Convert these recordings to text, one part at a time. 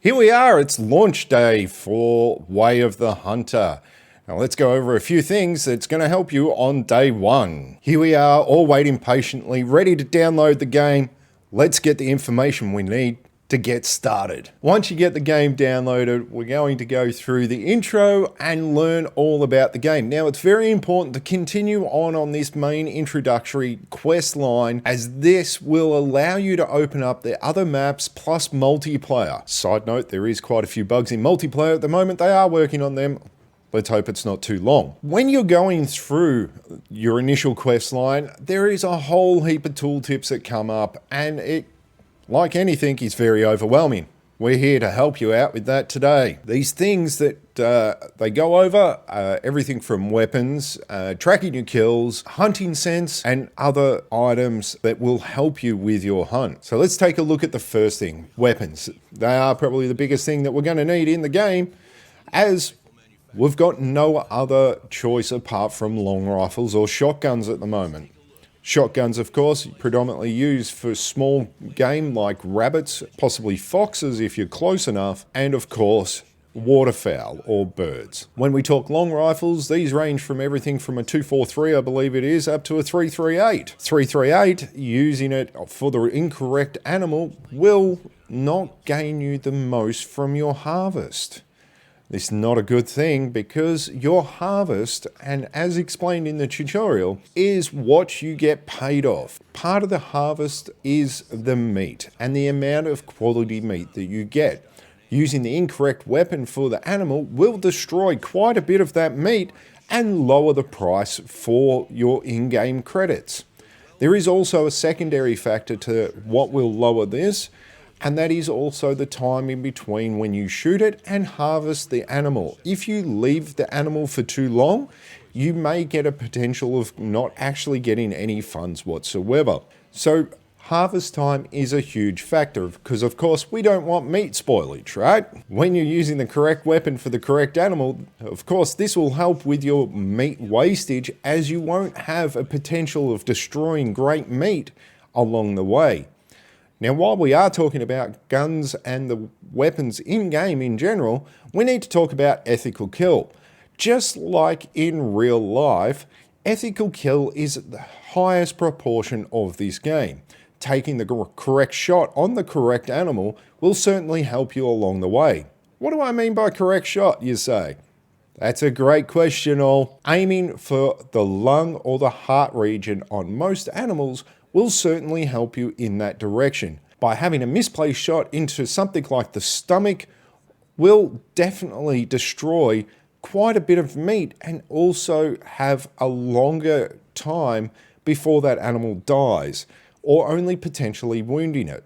Here we are, it's launch day for Way of the Hunter. Now let's go over a few things that's going to help you on day one. Here we are, all waiting patiently, ready to download the game. Let's get the information we need to get started. Once you get the game downloaded, we're going to go through the intro and learn all about the game. Now, it's very important to continue on this main introductory quest line, as this will allow you to open up the other maps plus multiplayer. Side note, there is quite a few bugs in multiplayer at the moment. They are working on them. Let's hope it's not too long. When you're going through your initial quest line, there is a whole heap of tooltips that come up, and it, like anything, is very overwhelming. We're here to help you out with that today. These things that they go over, everything from weapons, tracking your kills, hunting scents, and other items that will help you with your hunt. So let's take a look at the first thing, weapons. They are probably the biggest thing that we're going to need in the game, as we've got no other choice apart from long rifles or shotguns at the moment. Shotguns, of course, predominantly used for small game like rabbits, possibly foxes if you're close enough, and of course, waterfowl or birds. When we talk long rifles, these range from everything from a 243, I believe it is, up to a 338. 338, using it for the incorrect animal, will not gain you the most from your harvest. This is not a good thing, because your harvest, and as explained in the tutorial, is what you get paid off. Part of the harvest is the meat and the amount of quality meat that you get. Using the incorrect weapon for the animal will destroy quite a bit of that meat and lower the price for your in-game credits. There is also a secondary factor to what will lower this, and that is also the time in between when you shoot it and harvest the animal. If you leave the animal for too long, you may get a potential of not actually getting any funds whatsoever. So harvest time is a huge factor, because of course we don't want meat spoilage, right? When you're using the correct weapon for the correct animal, of course this will help with your meat wastage, as you won't have a potential of destroying great meat along the way. Now, while we are talking about guns and the weapons in-game in general, we need to talk about ethical kill. Just like in real life, ethical kill is the highest proportion of this game. Taking the correct shot on the correct animal will certainly help you along the way. What do I mean by correct shot, you say? That's a great question, all. Aiming for the lung or the heart region on most animals will certainly help you in that direction. By having a misplaced shot into something like the stomach will definitely destroy quite a bit of meat, and also have a longer time before that animal dies, or only potentially wounding it.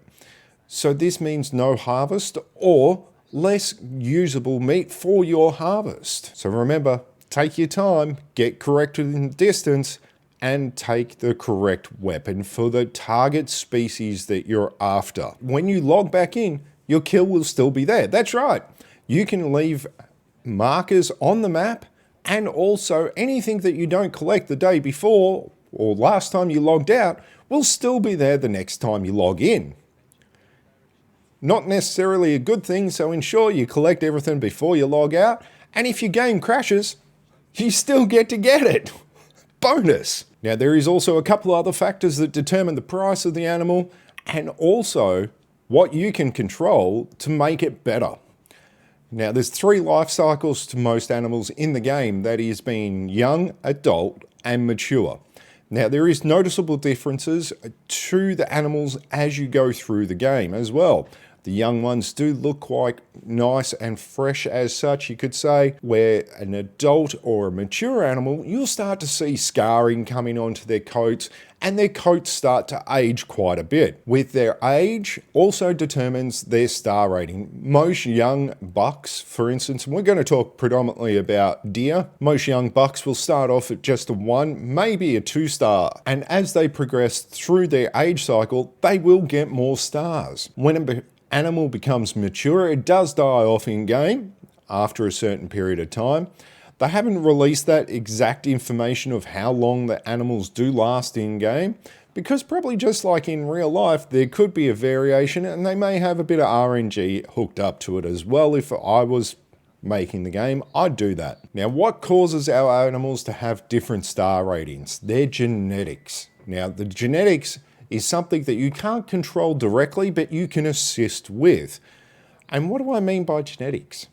So this means no harvest or less usable meat for your harvest. So remember, take your time, get corrected in distance, and take the correct weapon for the target species that you're after. When you log back in, your kill will still be there. That's right. You can leave markers on the map, and also anything that you don't collect the day before or last time you logged out will still be there the next time you log in. Not necessarily a good thing, so ensure you collect everything before you log out, and if your game crashes, you still get to get it. Bonus! Now, there is also a couple of other factors that determine the price of the animal, and also what you can control to make it better. Now, there's 3 life cycles to most animals in the game, that is being young, adult, and mature. Now, there is noticeable differences to the animals as you go through the game as well. The young ones do look quite nice and fresh as such, you could say, where an adult or a mature animal, you'll start to see scarring coming onto their coats, and their coats start to age quite a bit. With their age also determines their star rating. Most young bucks, for instance, and we're going to talk predominantly about deer, most young bucks will start off at just a 1, maybe a 2 star, and as they progress through their age cycle, they will get more stars. When an animal becomes mature, it does die off in game after a certain period of time. They haven't released that exact information of how long the animals do last in game, because probably just like in real life, there could be a variation and they may have a bit of RNG hooked up to it as well. If I was making the game, I'd do that. Now, what causes our animals to have different star ratings? Their genetics. Now, the genetics is something that you can't control directly, but you can assist with. And what do I mean by genetics?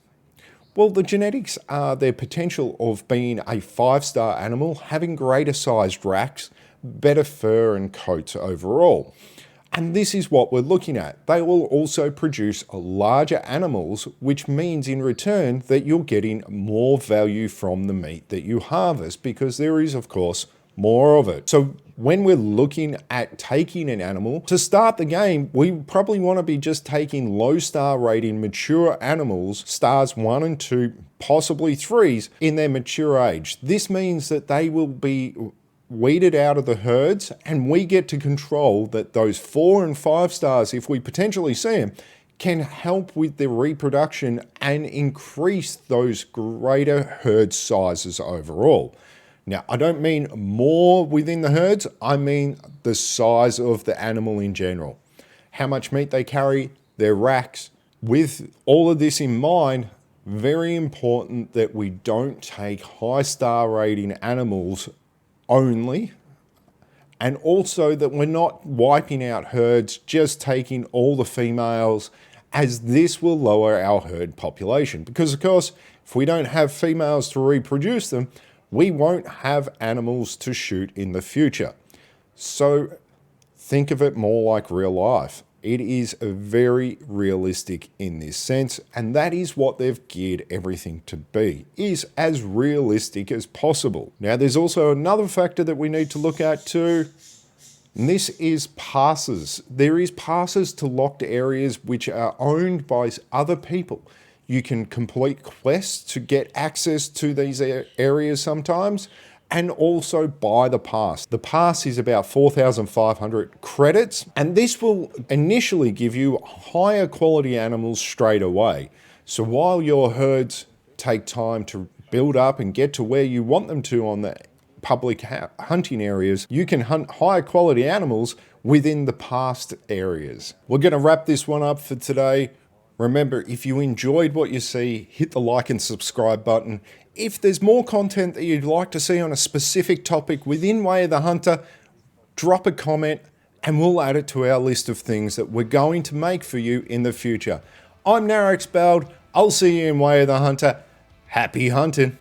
Well, the genetics are their potential of being a 5-star animal, having greater sized racks, better fur and coats overall. And this is what we're looking at. They will also produce larger animals, which means in return that you're getting more value from the meat that you harvest, because there is, of course, more of it. So when we're looking at taking an animal, to start the game, we probably want to be just taking low star rating mature animals, stars 1 and 2, possibly 3s in their mature age. This means that they will be weeded out of the herds, and we get to control that those 4 and 5 stars, if we potentially see them, can help with the reproduction and increase those greater herd sizes overall. Now, I don't mean more within the herds, I mean the size of the animal in general. How much meat they carry, their racks. With all of this in mind, very important that we don't take high star rating animals only, and also that we're not wiping out herds, just taking all the females, as this will lower our herd population. Because of course, if we don't have females to reproduce them, we won't have animals to shoot in the future. So think of it more like real life. It is very realistic in this sense, and that is what they've geared everything to be, is as realistic as possible. Now, there's also another factor that we need to look at too, and this is passes. There is passes to locked areas which are owned by other people. You can complete quests to get access to these areas sometimes, and also buy the pass. The pass is about 4,500 credits, and this will initially give you higher quality animals straight away. So while your herds take time to build up and get to where you want them to on the public hunting areas, you can hunt higher quality animals within the past areas. We're going to wrap this one up for today. Remember, if you enjoyed what you see, hit the like and subscribe button. If there's more content that you'd like to see on a specific topic within Way of the Hunter, drop a comment and we'll add it to our list of things that we're going to make for you in the future. I'm NaraxBeld. I'll see you in Way of the Hunter. Happy hunting.